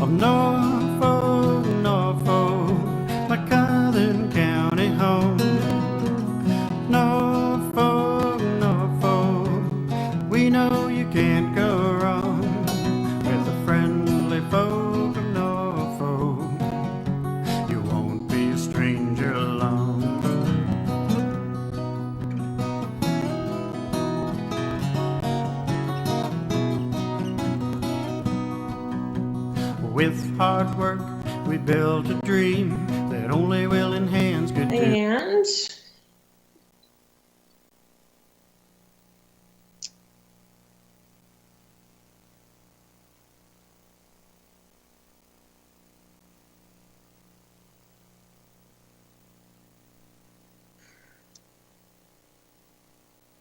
of Norfolk, Norfolk, my Southern County home. Norfolk, Norfolk, we know you can't go wrong with the friendly folk of Norfolk. You won't be a stranger long. With hard work, we built a dream that only willing hands could do. And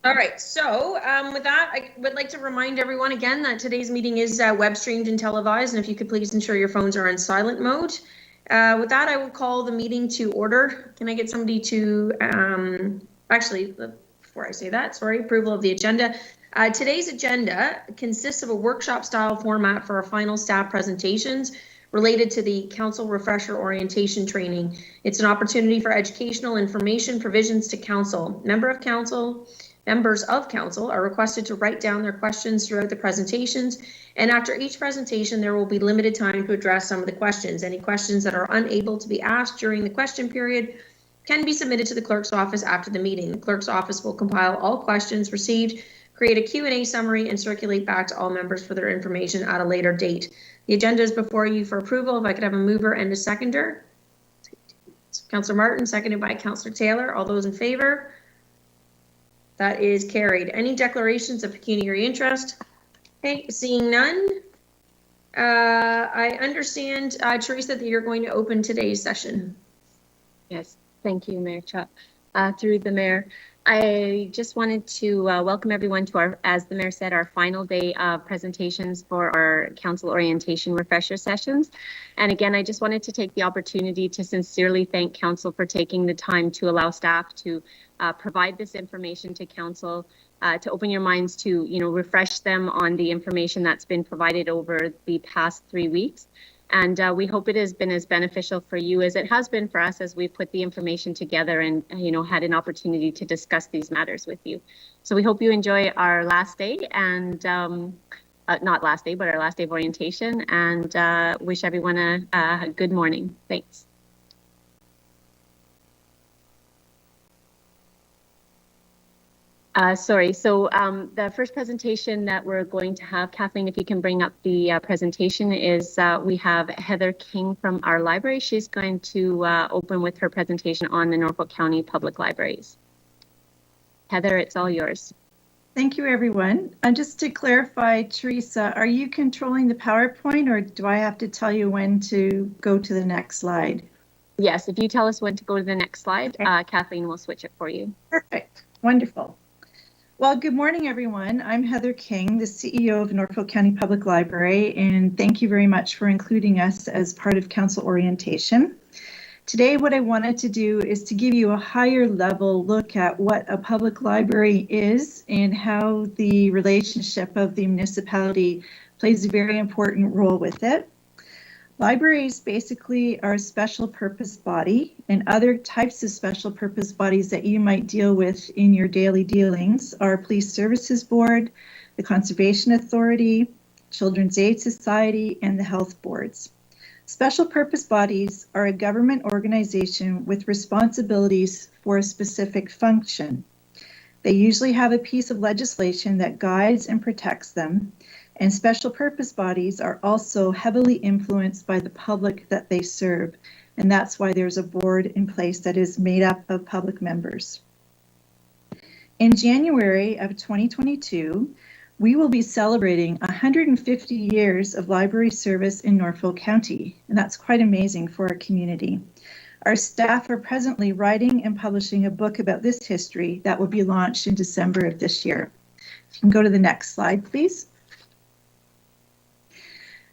all right, so with that, I would like to remind everyone again that today's meeting is web streamed and televised, and if you could please ensure your phones are on silent mode. With that, I will call the meeting to order. Can I get somebody to, actually, before I say that, sorry, approval of the agenda. Today's agenda consists of a workshop style format for our final staff presentations related to the council refresher orientation training. It's an opportunity for educational information provisions to council. Members of council are requested to write down their questions throughout the presentations, and after each presentation there will be limited time to address some of the questions. Any questions that are unable to be asked during the question period can be submitted to the clerk's office after the meeting. The clerk's office will compile all questions received, create a Q&A summary, and circulate back to all members for their information at a later date. The agenda is before you for approval. If I could have a mover and a seconder. Councillor Martin, seconded by Councillor Taylor. All those in favor? That is carried. Any declarations of pecuniary interest? Okay, seeing none. I understand, Teresa, that you're going to open today's session. Yes, thank you, Mayor Chuck. Through the Mayor, I just wanted to welcome everyone to our, as the Mayor said, our final day of presentations for our council orientation refresher sessions. And again, I just wanted to take the opportunity to sincerely thank council for taking the time to allow staff to provide this information to council, to open your minds to, refresh them on the information that's been provided over the past 3 weeks. And we hope it has been as beneficial for you as it has been for us as we put the information together and, had an opportunity to discuss these matters with you. So we hope you enjoy our last day and not last day, but our last day of orientation, and wish everyone a good morning. Thanks. Sorry, so the first presentation that we're going to have, Kathleen, if you can bring up the presentation, is we have Heather King from our library. She's going to open with her presentation on the Norfolk County Public Libraries. Heather, it's all yours. Thank you, everyone. Just to clarify, Teresa, are you controlling the PowerPoint, or do I have to tell you when to go to the next slide? Yes, if you tell us when to go to the next slide, okay. Kathleen will switch it for you. Perfect. Wonderful. Well, good morning, everyone. I'm Heather King, the CEO of Norfolk County Public Library, and thank you very much for including us as part of council orientation. Today, what I wanted to do is to give you a higher level look at what a public library is and how the relationship of the municipality plays a very important role with it. Libraries basically are a special purpose body, and other types of special purpose bodies that you might deal with in your daily dealings are Police Services Board, the Conservation Authority, Children's Aid Society, and the health boards. Special purpose bodies are a government organization with responsibilities for a specific function. They usually have a piece of legislation that guides and protects them. And special purpose bodies are also heavily influenced by the public that they serve. And that's why there's a board in place that is made up of public members. In January of 2022, we will be celebrating 150 years of library service in Norfolk County. And that's quite amazing for our community. Our staff are presently writing and publishing a book about this history that will be launched in December of this year. If you can go to the next slide, please.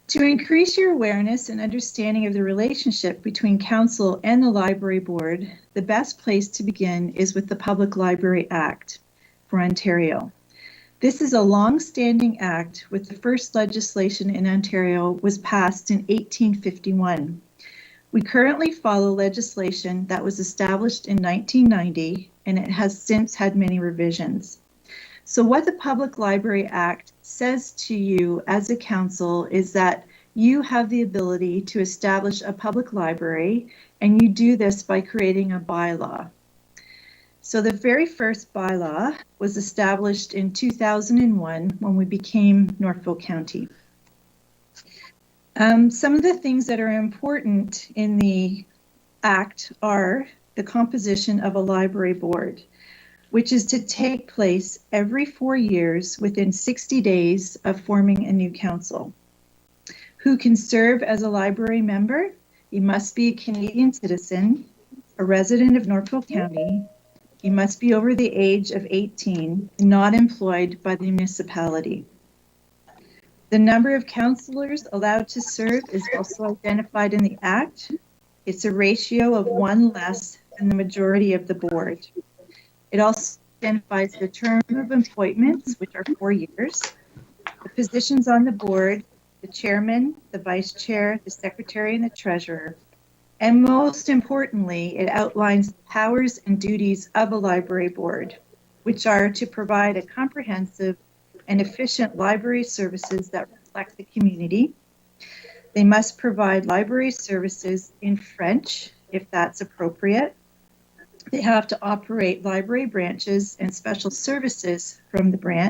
To increase your awareness and understanding of the relationship between council and the library board, the best place to begin is with the Public Library Act for Ontario. This is a long-standing act, with the first legislation in Ontario was passed in 1851. We currently follow legislation that was established in 1990, and it has since had many revisions. So what the Public Library Act says to you as a council is that you have the ability to establish a public library, and you do this by creating a bylaw. So the very first bylaw was established in 2001 when we became Norfolk County. Some of the things that are important in the Act are the composition of a library board, which is to take place every 4 years within 60 days of forming a new council. Who can serve as a library member? You must be a Canadian citizen, a resident of Norfolk County. You must be over the age of 18, not employed by the municipality. The number of councillors allowed to serve is also identified in the Act. It's a ratio of 1 less than the majority of the board. It also identifies the term of appointments, which are 4 years, the positions on the board, the chairman, the vice chair, the secretary, and the treasurer. And most importantly, it outlines the powers and duties of a library board, which are to provide a comprehensive and efficient library services that reflect the community. They must provide library services in French, if that's appropriate. They have to operate library branches and special services from the branch.